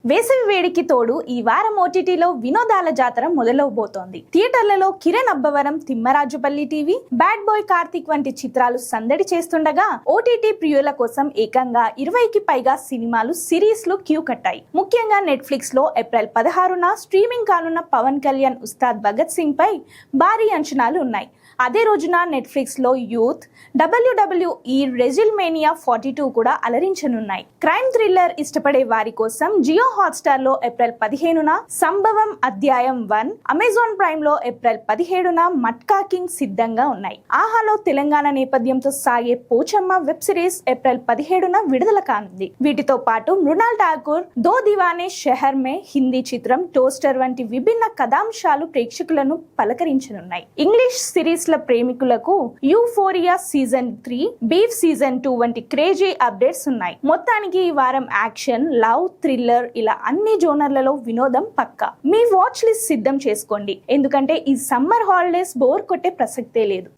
వేసవి వేడికి తోడు ఈ వారం ఓటీటీలో వినోదాల జాతర మొదలవబోతోంది. థియేటర్లలో Kiran Abbavaram, Thimmarajupalli TV, bad boy Karthik వంటి చిత్రాలు సందడి చేస్తుండగా ఓటీటీ ప్రియుల కోసం ఏకంగా 20కి పైగా సినిమాలు, సిరీస్లు క్యూ కట్టాయి. ముఖ్యంగా నెట్ఫ్లిక్స్ లో ఏప్రిల్ 16న స్ట్రీమింగ్ కానున్న పవన్ కళ్యాణ్ ఉస్తాద్ భగత్ సింగ్ పై భారీ అంచనాలు ఉన్నాయి. అదే రోజున నెట్ఫ్లిక్స్ లో యూత్, WWE రెజిల్మేనియా 42 కూడా అలరించనున్నాయి. క్రైమ్ థ్రిల్లర్ ఇష్టపడే వారి కోసం జియో హాట్స్టార్ లో ఏప్రిల్ 15న సంభవం అధ్యాయం 1, అమెజాన్ ప్రైమ్ లో ఏప్రిల్ 17న మట్కా కింగ్ సిద్ధంగా ఉన్నాయి. ఆహాలో తెలంగాణ నేపథ్యంతో సాగే పోచమ్మ వెబ్ సిరీస్ ఏప్రిల్ 17న విడుదల కానుంది. వీటితో పాటు మృణాల్ ఠాకూర్ దో దివానే షెహర్ మే హిందీ చిత్రం టోస్టర్ వంటి విభిన్న కథాంశాలు ప్రేక్షకులను పలకరించనున్నాయి. ఇంగ్లీష్ సిరీస్ ప్రేమికులకు యూఫోరియా సీజన్ 3, బీఫ్ సీజన్ 2 వంటి క్రేజీ అప్డేట్స్ ఉన్నాయి. మొత్తానికి ఈ వారం యాక్షన్, లవ్, థ్రిల్లర్ ఇలా అన్ని జోనర్లలో వినోదం పక్కా. మీ వాచ్ లిస్ట్ సిద్ధం చేసుకోండి, ఎందుకంటే ఈ సమ్మర్ హాలిడేస్ బోర్ కొట్టే ప్రసక్తే లేదు.